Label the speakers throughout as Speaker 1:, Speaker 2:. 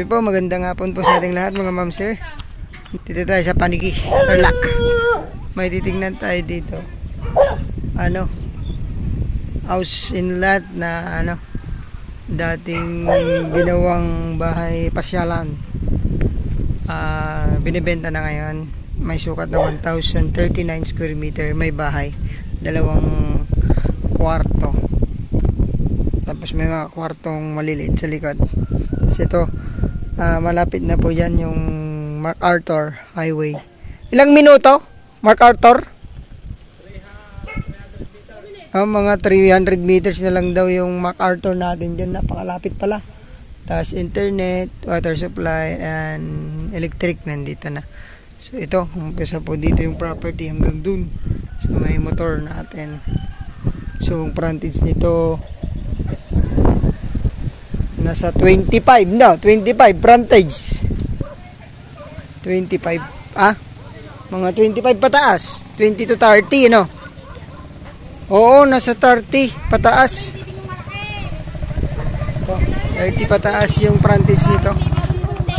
Speaker 1: Kami po, magandang hapon po sa ating lahat mga ma'am sir. Dito tayo sa Paniki, Tarlac. May titingnan tayo dito. House in lot na dating ginawang bahay pasyalan. Binibenta na ngayon. May sukat na 1,039 square meter. May bahay, 2 kwarto. Tapos may mga kwartong maliliit sa likod. Kasi ito, malapit na po yan yung MacArthur Highway. Ilang minuto? MacArthur? Mga 300 meters na lang daw yung MacArthur natin dyan. Napakalapit pala. Tapos internet, water supply, and electric nandito na. So ito, umpisa po dito yung property hanggang dun sa may motor natin. So yung frontage nito nasa 25 frontage. 25 mga 25 pataas, 20 to 30 Oo, nasa 30 pataas. Ito, 30 pataas yung frontage nito.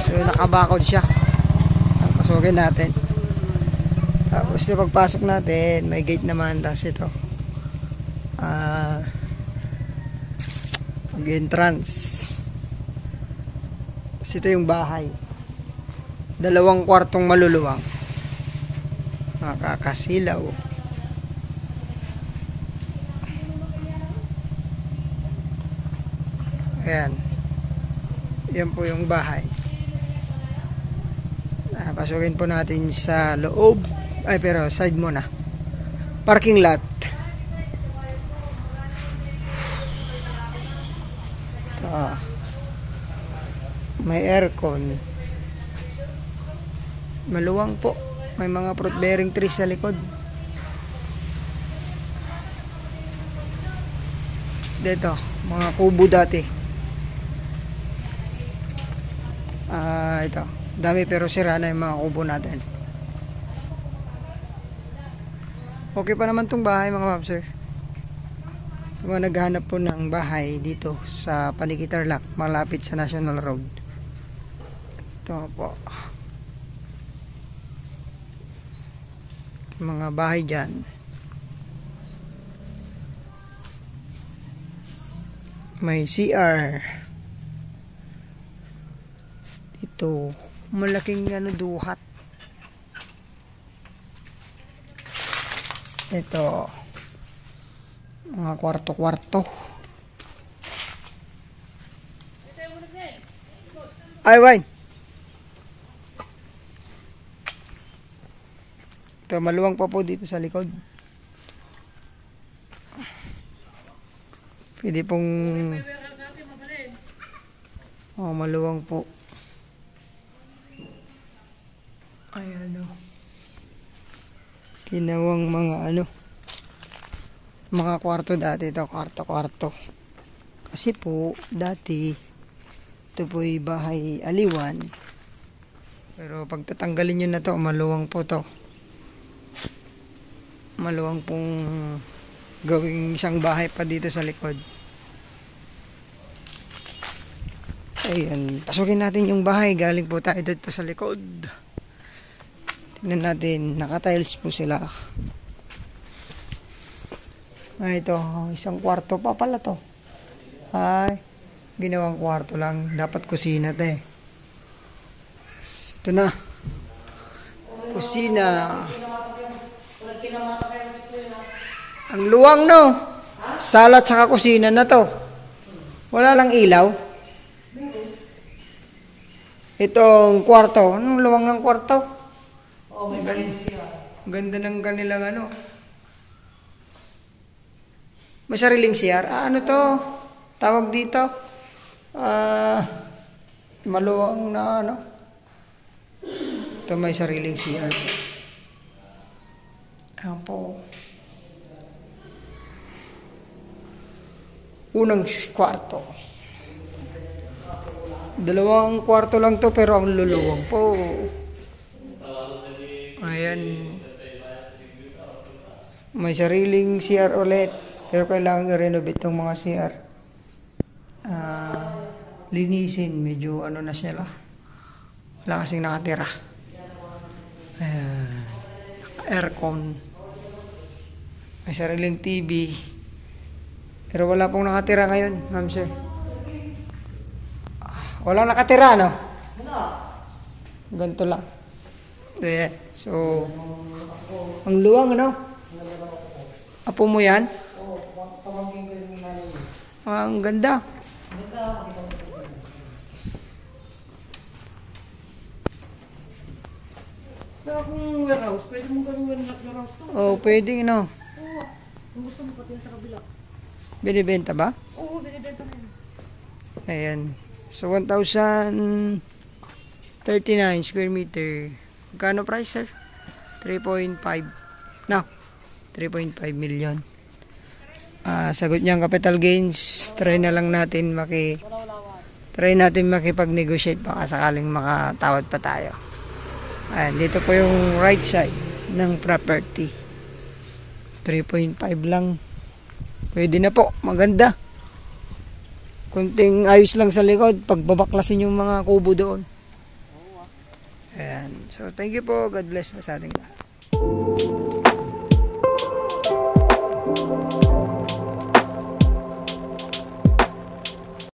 Speaker 1: So nakabakod siya. Pasukin natin. Tapos yung pagpasok natin, may gate naman. Tapos ito entrance. Tapos ito yung bahay, 2 kwartong maluluwang, makakasilaw. Ayan, yan po yung bahay. Pasukin po natin sa loob. Pero side muna, parking lot. May aircon, maluwang po, may mga fruit bearing trees sa likod. Dito, mga kubo dati. Ito, dami pero sira na yung mga kubo natin. Okay pa naman tong bahay mga ma'am sir. Mga naghahanap po ng bahay dito sa Paniki Tarlac, malapit sa National Road. Ito po, mga bahay dyan. May CR. Ito, malaking duhat. Ito, mga kwarto-kwarto. Ay, wait. Ito, maluwang pa po dito sa likod. Pwede pong maluwang po. Ayan ginawang mga mga kwarto dati. Ito, kwarto-kwarto. Kasi po, dati ito po ay bahay aliwan. Pero pag tatanggalin nyo na to, maluwang po to. Maluwang pong gawing isang bahay pa dito sa likod. Ayan, pasukin natin yung bahay. Galing po tayo dito sa likod. Tingnan natin, naka-tiles po sila. Ito, isang kwarto pa pala to. Ay, ginawang kwarto lang. Dapat kusina to eh. Ito na, kusina. Ang luwang salat saka kusina na to. Wala lang ilaw. Itong kwarto, anong luwang ng kwarto? Ganda ng kanilang may sariling CR. Ano to? Tawag dito? Maluwang na Ito may sariling CR. Po. Unang kwarto. 2 kwarto lang to pero ang luluwang po. Ayan. May sariling CR ulit. Pero kailangan i-renovate itong mga CR. linisin. Medyo ano na siya lah. Wala kasing nakatira. Ayan. Aircon. May sariling TV. Pero wala pong nakatira ngayon, ma'am sir. Wala nakatira, no? Ganito lang. So, yeah. So, ang luwang, ano? Apo mo yan? Ang ganda.
Speaker 2: Pero kung warehouse, pwede mong gawin warehouse to.
Speaker 1: Oh, pwede, no?
Speaker 2: Oo. Kung gusto mo pati yan sa kabila.
Speaker 1: Binibenta ba?
Speaker 2: Oo, binibenta mo yun.
Speaker 1: Ayan. So, 1,039 square meter. Magkano price, sir? 3.5. No. 3.5 million. Sagot niya ang capital gains. Try na lang natin makipag-negotiate baka sakaling makatawad pa tayo. Ayan, dito po yung right side ng property. 3.5 lang. Pwede na po. Maganda. Kunting ayos lang sa likod. Pagbabaklasin yung mga kubo doon. Ayan. So, thank you po. God bless po sa ating lahat.